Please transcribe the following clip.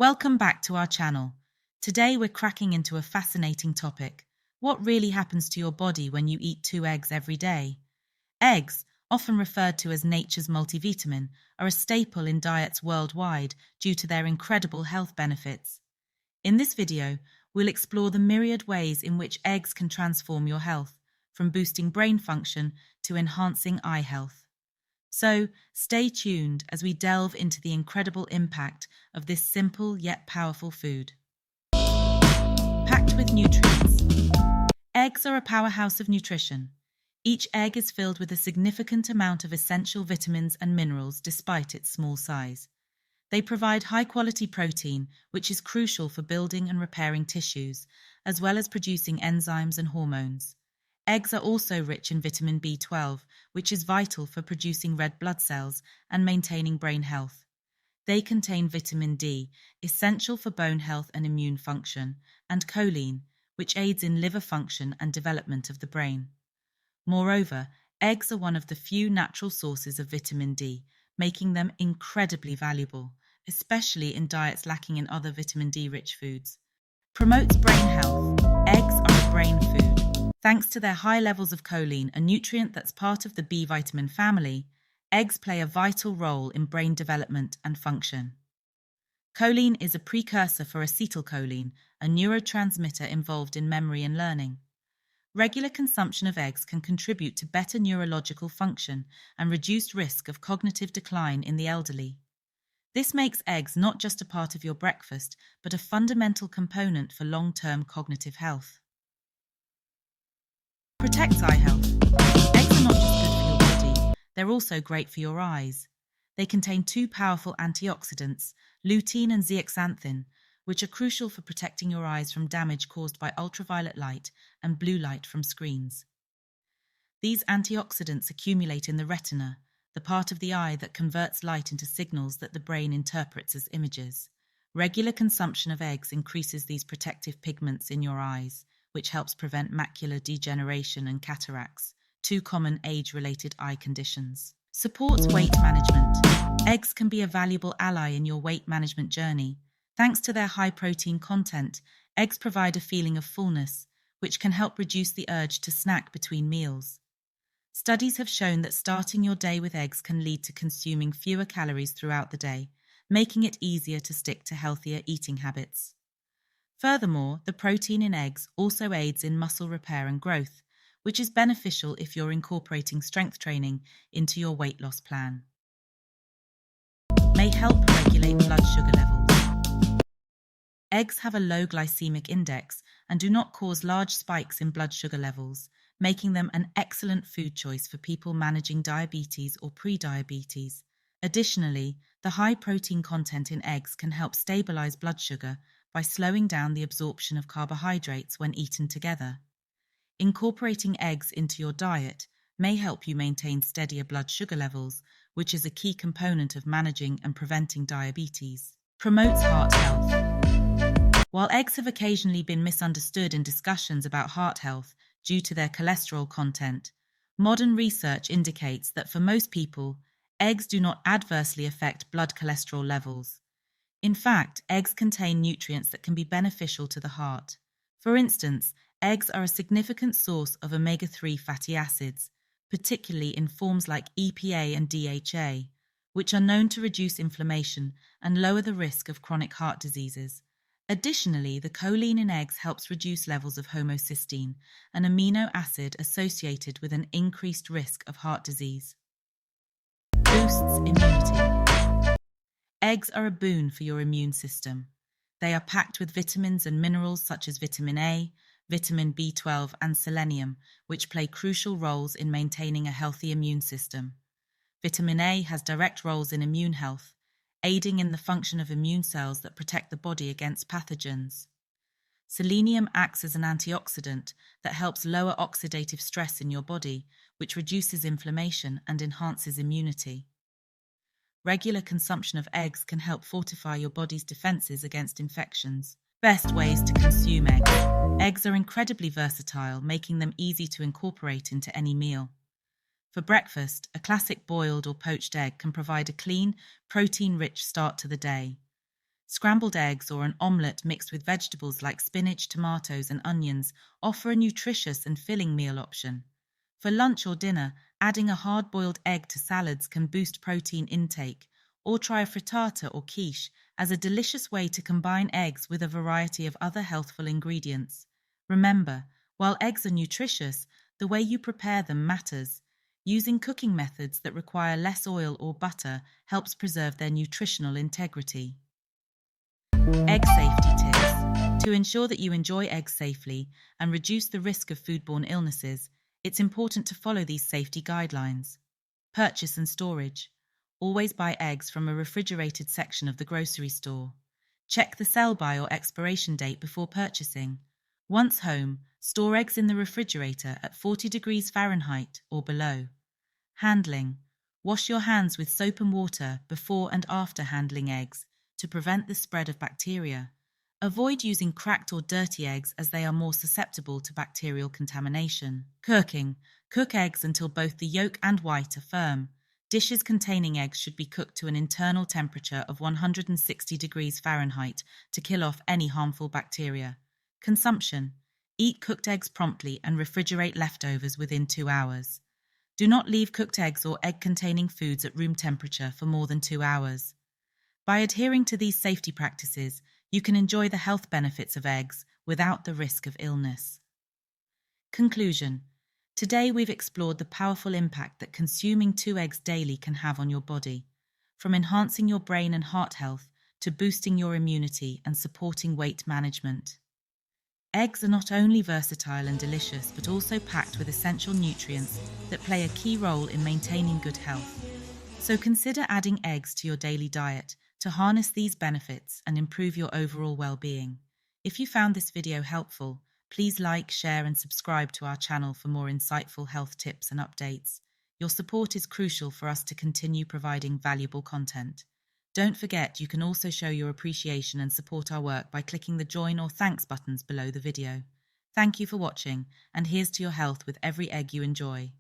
Welcome back to our channel. Today we're cracking into a fascinating topic. What really happens to your body when you eat 2 eggs every day? Eggs, often referred to as nature's multivitamin, are a staple in diets worldwide due to their incredible health benefits. In this video, we'll explore the myriad ways in which eggs can transform your health, from boosting brain function to enhancing eye health. So, stay tuned as we delve into the incredible impact of this simple yet powerful food. Packed with nutrients. Eggs are a powerhouse of nutrition. Each egg is filled with a significant amount of essential vitamins and minerals despite its small size. They provide high-quality protein, which is crucial for building and repairing tissues, as well as producing enzymes and hormones. Eggs are also rich in vitamin B12, which is vital for producing red blood cells and maintaining brain health. They contain vitamin D, essential for bone health and immune function, and choline, which aids in liver function and development of the brain. Moreover, eggs are one of the few natural sources of vitamin D, making them incredibly valuable, especially in diets lacking in other vitamin D-rich foods. Promotes brain health. Eggs are a brain food. Thanks to their high levels of choline, a nutrient that's part of the B vitamin family, eggs play a vital role in brain development and function. Choline is a precursor for acetylcholine, a neurotransmitter involved in memory and learning. Regular consumption of eggs can contribute to better neurological function and reduced risk of cognitive decline in the elderly. This makes eggs not just a part of your breakfast, but a fundamental component for long-term cognitive health. Protects eye health. Eggs are not just good for your body, they're also great for your eyes. They contain 2 powerful antioxidants, lutein and zeaxanthin, which are crucial for protecting your eyes from damage caused by ultraviolet light and blue light from screens. These antioxidants accumulate in the retina, the part of the eye that converts light into signals that the brain interprets as images. Regular consumption of eggs increases these protective pigments in your eyes, which helps prevent macular degeneration and cataracts, 2 common age-related eye conditions. Supports weight management. Eggs can be a valuable ally in your weight management journey. Thanks to their high protein content, eggs provide a feeling of fullness, which can help reduce the urge to snack between meals. Studies have shown that starting your day with eggs can lead to consuming fewer calories throughout the day, making it easier to stick to healthier eating habits. Furthermore, the protein in eggs also aids in muscle repair and growth, which is beneficial if you're incorporating strength training into your weight loss plan. May help regulate blood sugar levels. Eggs have a low glycemic index and do not cause large spikes in blood sugar levels, making them an excellent food choice for people managing diabetes or pre-diabetes. Additionally, the high protein content in eggs can help stabilize blood sugar by slowing down the absorption of carbohydrates when eaten together. Incorporating eggs into your diet may help you maintain steadier blood sugar levels, which is a key component of managing and preventing diabetes. Promotes heart health. While eggs have occasionally been misunderstood in discussions about heart health due to their cholesterol content, modern research indicates that for most people, eggs do not adversely affect blood cholesterol levels. In fact, eggs contain nutrients that can be beneficial to the heart. For instance, eggs are a significant source of omega-3 fatty acids, particularly in forms like EPA and DHA, which are known to reduce inflammation and lower the risk of chronic heart diseases. Additionally, the choline in eggs helps reduce levels of homocysteine, an amino acid associated with an increased risk of heart disease. Boosts immunity. Eggs are a boon for your immune system. They are packed with vitamins and minerals such as vitamin A, vitamin B12 and selenium, which play crucial roles in maintaining a healthy immune system. Vitamin A has direct roles in immune health, aiding in the function of immune cells that protect the body against pathogens. Selenium acts as an antioxidant that helps lower oxidative stress in your body, which reduces inflammation and enhances immunity. Regular consumption of eggs can help fortify your body's defenses against infections. Best ways to consume eggs. Eggs are incredibly versatile, making them easy to incorporate into any meal. For breakfast, a classic boiled or poached egg can provide a clean, protein-rich start to the day. Scrambled eggs or an omelette mixed with vegetables like spinach, tomatoes, and onions offer a nutritious and filling meal option. For lunch or dinner, adding a hard-boiled egg to salads can boost protein intake, or try a frittata or quiche as a delicious way to combine eggs with a variety of other healthful ingredients. Remember, while eggs are nutritious, the way you prepare them matters. Using cooking methods that require less oil or butter helps preserve their nutritional integrity. Egg safety tips. To ensure that you enjoy eggs safely and reduce the risk of foodborne illnesses, it's important to follow these safety guidelines. Purchase and storage. Always buy eggs from a refrigerated section of the grocery store. Check the sell-by or expiration date before purchasing. Once home, store eggs in the refrigerator at 40 degrees Fahrenheit or below. Handling. Wash your hands with soap and water before and after handling eggs to prevent the spread of bacteria. Avoid using cracked or dirty eggs as they are more susceptible to bacterial contamination. Cooking. Cook eggs until both the yolk and white are firm. Dishes containing eggs should be cooked to an internal temperature of 160 degrees Fahrenheit to kill off any harmful bacteria. Consumption. Eat cooked eggs promptly and refrigerate leftovers within 2 hours. Do not leave cooked eggs or egg-containing foods at room temperature for more than 2 hours. By adhering to these safety practices, you can enjoy the health benefits of eggs without the risk of illness. Conclusion. Today we've explored the powerful impact that consuming 2 eggs daily can have on your body, from enhancing your brain and heart health to boosting your immunity and supporting weight management. Eggs are not only versatile and delicious, but also packed with essential nutrients that play a key role in maintaining good health. So consider adding eggs to your daily diet to harness these benefits and improve your overall well-being. If you found this video helpful, please like, share, and subscribe to our channel for more insightful health tips and updates. Your support is crucial for us to continue providing valuable content. Don't forget, you can also show your appreciation and support our work by clicking the join or thanks buttons below the video. Thank you for watching, and here's to your health with every egg you enjoy.